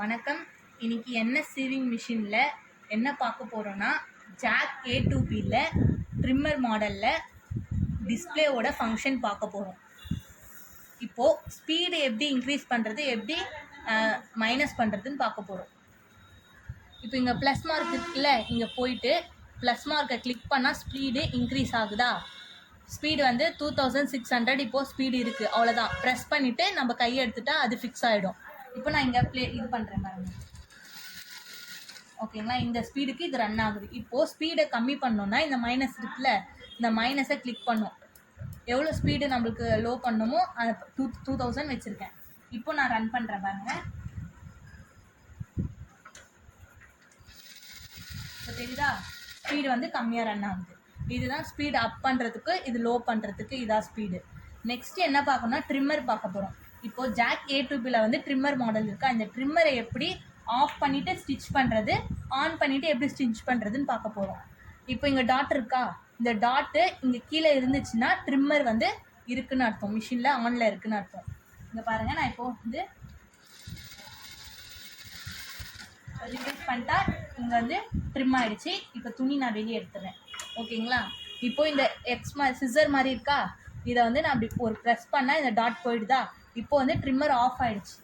வணக்கம். இன்னைக்கு என்ன சீவிங் மிஷினில் என்ன பார்க்க போகிறோன்னா, ஜாக் A2Bல ட்ரிம்மர் மாடலில் டிஸ்பிளேவோட ஃபங்க்ஷன் பார்க்க போகிறோம். இப்போது ஸ்பீடு எப்படி இன்க்ரீஸ் பண்ணுறது, எப்படி மைனஸ் பண்ணுறதுன்னு பார்க்க போகிறோம். இப்போ இங்கே ப்ளஸ் மார்க் இருக்குல்ல, இங்கே போயிட்டு ப்ளஸ் மார்க்கை கிளிக் பண்ணால் ஸ்பீடு இன்க்ரீஸ் ஆகுதா? ஸ்பீடு வந்து 2600 இப்போது ஸ்பீடு இருக்குது, அவ்வளோதான். ப்ரெஸ் பண்ணிவிட்டு நம்ம கையை எடுத்துட்டா அது ஃபிக்ஸ் ஆகிடும். இப்போ நான் இங்கே இது பண்ணுறேன் பாருங்க. ஓகேங்களா, இந்த ஸ்பீடுக்கு இது ரன் ஆகுது. இப்போது ஸ்பீடை கம்மி பண்ணோன்னா இந்த மைனஸ் இருக்குல்ல, இந்த மைனஸை கிளிக் பண்ணும். எவ்வளோ ஸ்பீடு நம்மளுக்கு லோ பண்ணணுமோ அதை 2000 வச்சுருக்கேன். இப்போ நான் ரன் பண்ணுறேன் பாருங்கள். இப்போ தெரியுதா, ஸ்பீடு வந்து கம்மியாக ரன் ஆகுது. இதுதான் ஸ்பீடு அப் பண்ணுறதுக்கு, இது லோ பண்ணுறதுக்கு இதான் ஸ்பீடு. நெக்ஸ்ட்டு என்ன பார்க்கணும்னா ட்ரிம்மர் பார்க்க போகிறோம். இப்போது ஜாக் A2Bல வந்து ட்ரிம்மர் மாடல் இருக்குது. அந்த ட்ரிம்மரை எப்படி ஆஃப் பண்ணிவிட்டு ஸ்டிச் பண்ணுறது, ஆன் பண்ணிவிட்டு எப்படி ஸ்டிச் பண்ணுறதுன்னு பார்க்க போகிறோம். இப்போ இங்கே டாட் இருக்கா, இந்த டாட்டு இங்கே கீழே இருந்துச்சுன்னா ட்ரிம்மர் வந்து இருக்குதுன்னு அர்த்தம், மிஷினில் ஆனில் இருக்குதுன்னு அர்த்தம். இங்கே பாருங்கள், நான் இப்போது வந்து ரிலீஸ் பண்ணிட்டா இங்கே வந்து ட்ரிம் ஆகிடுச்சு. இப்போ துணி நான் வெளியே எடுத்துறேன். ஓகேங்களா, இப்போது இந்த சிசர் மாதிரி இருக்கா, இதை வந்து நான் அப்படி ஒரு ப்ரெஸ் பண்ணால் இந்த டாட் போயிடுதா. இப்போ வந்து ட்ரிம்மர் ஆஃப் ஆகிடுச்சு.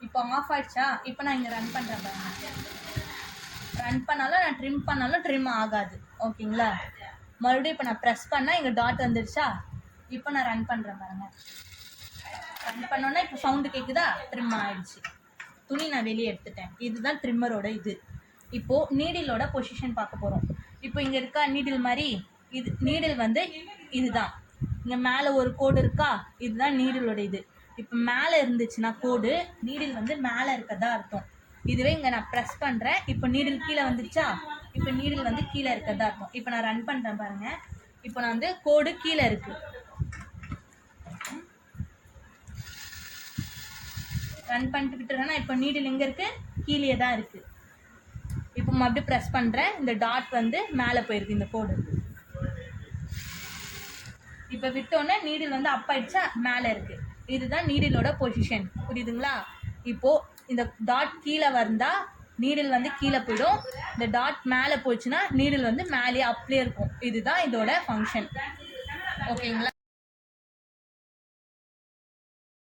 இப்போ ஆஃப் ஆகிடுச்சா. இப்போ நான் இங்கே ரன் பண்ணுறேன் பாருங்க. ரன் பண்ணாலும் நான் ட்ரிம் பண்ணாலும் ட்ரிம் ஆகாது. ஓகேங்களா, மறுபடியும் இப்போ நான் ப்ரெஸ் பண்ணால் இங்கே டாட் வந்துடுச்சா. இப்போ நான் ரன் பண்ணுறேன் பாருங்கள். ரன் பண்ணோன்னா இப்போ சவுண்டு கேட்குதா, ட்ரிம் ஆகிடுச்சு. துணி நான் வெளியே எடுத்துட்டேன். இதுதான் ட்ரிம்மரோட இது. இப்போது நீடிலோட பொசிஷன் பார்க்க போகிறோம். இப்போ இங்கே இருக்கா நீடில் மாதிரி, இது நீடில் வந்து இதுதான். இங்கே மேலே ஒரு கோடு இருக்கா, இதுதான் நீடிலோட இது. இப்போ மேலே இருந்துச்சுன்னா கோடு, நீடில் வந்து மேலே இருக்கதா அர்த்தம். இதுவே இங்கே நான் ப்ரெஸ் பண்ணுறேன், இப்போ நீடில் கீழே வந்துடுச்சா. இப்போ நீடில் வந்து கீழே இருக்கதா அர்த்தம். இப்போ நான் ரன் பண்ணுறேன் பாருங்கள். இப்போ நான் வந்து கோடு கீழே இருக்குது. ரன் பண்ணிட்டு விட்டுறேன்னா இப்போ நீடில் எங்கே இருக்குது, கீழே தான் இருக்குது. இப்போ மறுபடியும் ப்ரெஸ் பண்ணுறேன், இந்த டாட் வந்து மேலே போயிருக்கு இந்த கோடு. இப்போ விட்டோன்னே நீடில் வந்து அப் ஆயிடுச்சா, மேலே இருக்குது. இதுதான் நீடிலோட பொசிஷன், புரியுதுங்களா. இப்போது இந்த டாட் கீழே வந்தால் நீடில் வந்து கீழே போயிடும். இந்த டாட் மேலே போச்சுன்னா நீடில் வந்து மேலே அப்லேயே இருக்கும். இதுதான் இதோட ஃபங்க்ஷன். ஓகேங்களா.